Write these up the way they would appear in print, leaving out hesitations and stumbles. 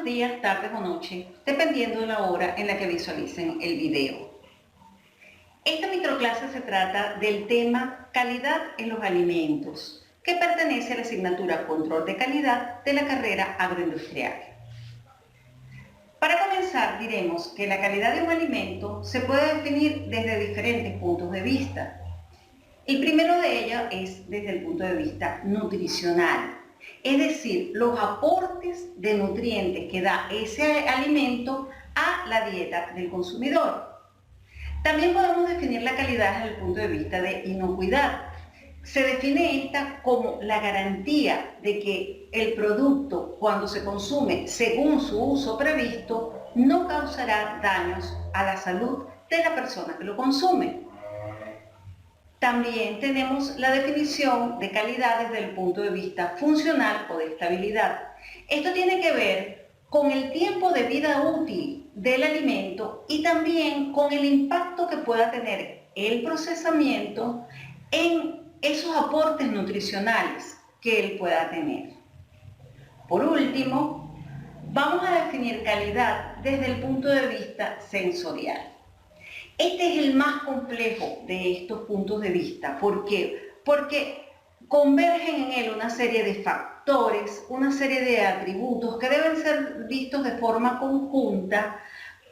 buenos días, tardes o noches, dependiendo de la hora en la que visualicen el video. Esta microclase se trata del tema calidad en los alimentos, que pertenece a la asignatura Control de Calidad de la carrera agroindustrial. Para comenzar, diremos que la calidad de un alimento se puede definir desde diferentes puntos de vista. El primero de ellos es desde el punto de vista nutricional, es decir, los aportes de nutrientes que da ese alimento a la dieta del consumidor. También podemos definir la calidad desde el punto de vista de inocuidad. Se define esta como la garantía de que el producto, cuando se consume según su uso previsto, no causará daños a la salud de la persona que lo consume. También tenemos la definición de calidad desde el punto de vista funcional o de estabilidad. Esto tiene que ver con el tiempo de vida útil del alimento y también con el impacto que pueda tener el procesamiento en esos aportes nutricionales que él pueda tener. Por último, vamos a definir calidad desde el punto de vista sensorial. Este es el más complejo de estos puntos de vista. ¿Por qué? Porque convergen en él una serie de factores, una serie de atributos que deben ser vistos de forma conjunta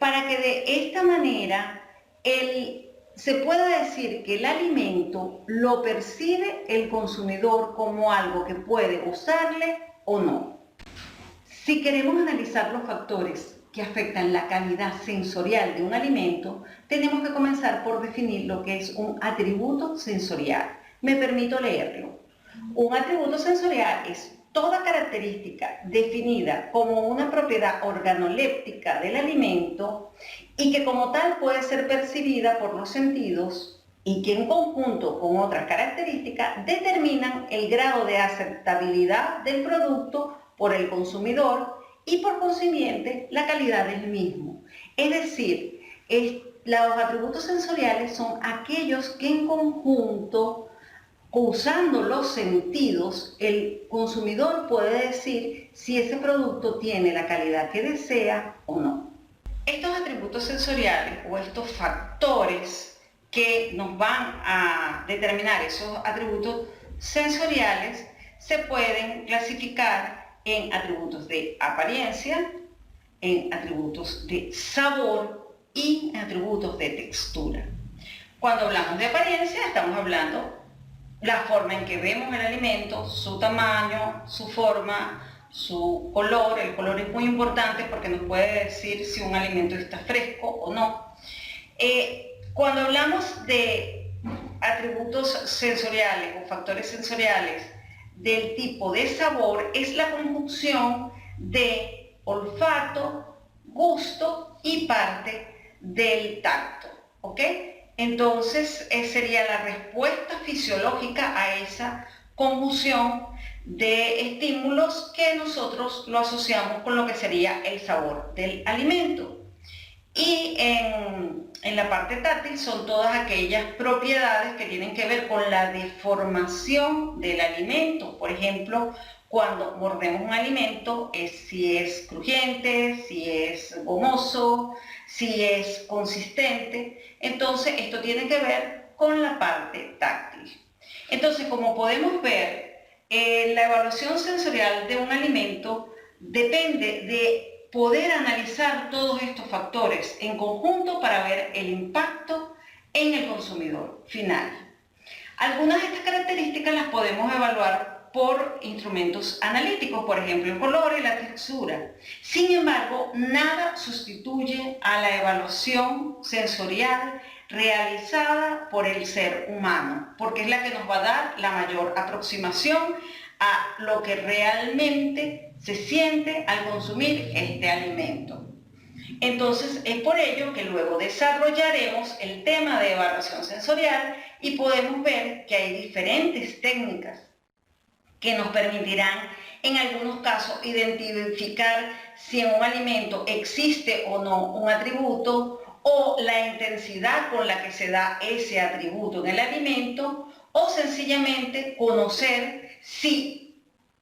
para que de esta manera se pueda decir que el alimento lo percibe el consumidor como algo que puede usarle o no. Si queremos analizar los factores que afectan la calidad sensorial de un alimento, tenemos que comenzar por definir lo que es un atributo sensorial. Me permito leerlo. Un atributo sensorial es toda característica definida como una propiedad organoléptica del alimento y que como tal puede ser percibida por los sentidos y que en conjunto con otras características determinan el grado de aceptabilidad del producto por el consumidor y por consiguiente la calidad del mismo. Es decir, los atributos sensoriales son aquellos que en conjunto, usando los sentidos, el consumidor puede decir si ese producto tiene la calidad que desea o no. Estos atributos sensoriales o estos factores que nos van a determinar esos atributos sensoriales se pueden clasificar en atributos de apariencia, en atributos de sabor y en atributos de textura. Cuando hablamos de apariencia estamos hablando la forma en que vemos el alimento, su tamaño, su forma, su color. El color es muy importante porque nos puede decir si un alimento está fresco o no. Cuando hablamos de atributos sensoriales o factores sensoriales del tipo de sabor, es la conjunción de olfato, gusto y parte del tacto, ¿ok? Entonces sería la respuesta fisiológica a esa conjunción de estímulos que nosotros lo asociamos con lo que sería el sabor del alimento. Y en la parte táctil son todas aquellas propiedades que tienen que ver con la deformación del alimento. Por ejemplo, cuando mordemos un alimento, si es crujiente, si es gomoso, si es consistente. Entonces, esto tiene que ver con la parte táctil. Entonces, como podemos ver, la evaluación sensorial de un alimento depende de poder analizar todos estos factores en conjunto para ver el impacto en el consumidor final. Algunas de estas características las podemos evaluar por instrumentos analíticos, por ejemplo el color y la textura. Sin embargo, nada sustituye a la evaluación sensorial realizada por el ser humano, porque es la que nos va a dar la mayor aproximación a lo que realmente se siente al consumir este alimento. Entonces es por ello que luego desarrollaremos el tema de evaluación sensorial y podemos ver que hay diferentes técnicas que nos permitirán en algunos casos identificar si en un alimento existe o no un atributo o la intensidad con la que se da ese atributo en el alimento o sencillamente conocer si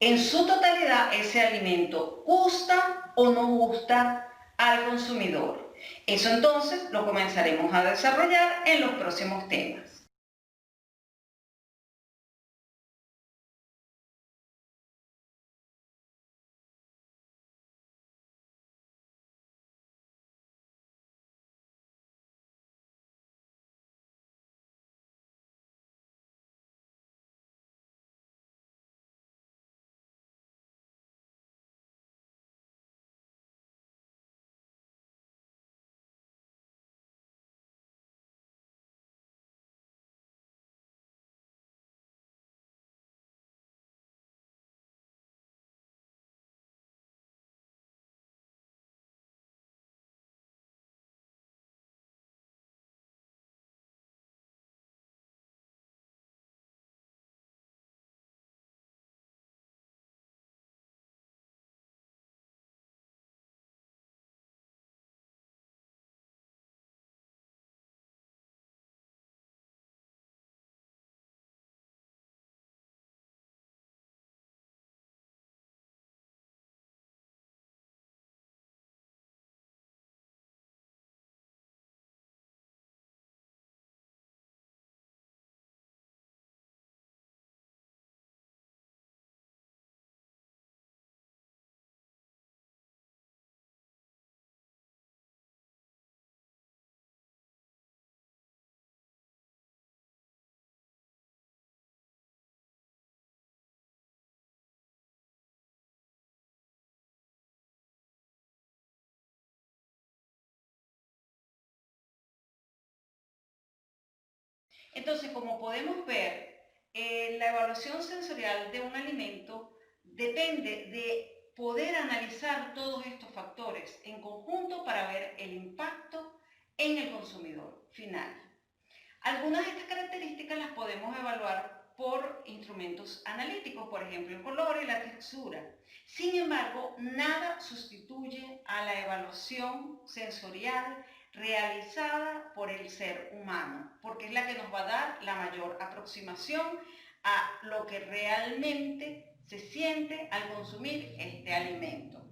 en su totalidad ese alimento gusta o no gusta al consumidor. Eso entonces lo comenzaremos a desarrollar en los próximos temas. Entonces, como podemos ver, la evaluación sensorial de un alimento depende de poder analizar todos estos factores en conjunto para ver el impacto en el consumidor final. Algunas de estas características las podemos evaluar por instrumentos analíticos, por ejemplo, el color y la textura. Sin embargo, nada sustituye a la evaluación sensorial realizada por el ser humano, porque es la que nos va a dar la mayor aproximación a lo que realmente se siente al consumir este alimento.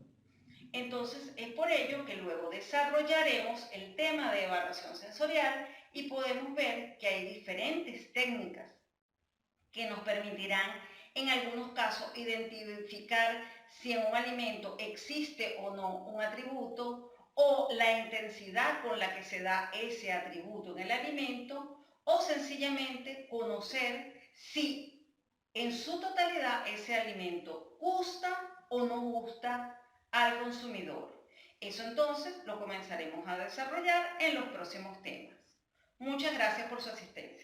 Entonces, es por ello que luego desarrollaremos el tema de evaluación sensorial y podemos ver que hay diferentes técnicas que nos permitirán en algunos casos identificar si en un alimento existe o no un atributo o la intensidad con la que se da ese atributo en el alimento o sencillamente conocer si en su totalidad ese alimento gusta o no gusta al consumidor. Eso entonces lo comenzaremos a desarrollar en los próximos temas. Muchas gracias por su asistencia.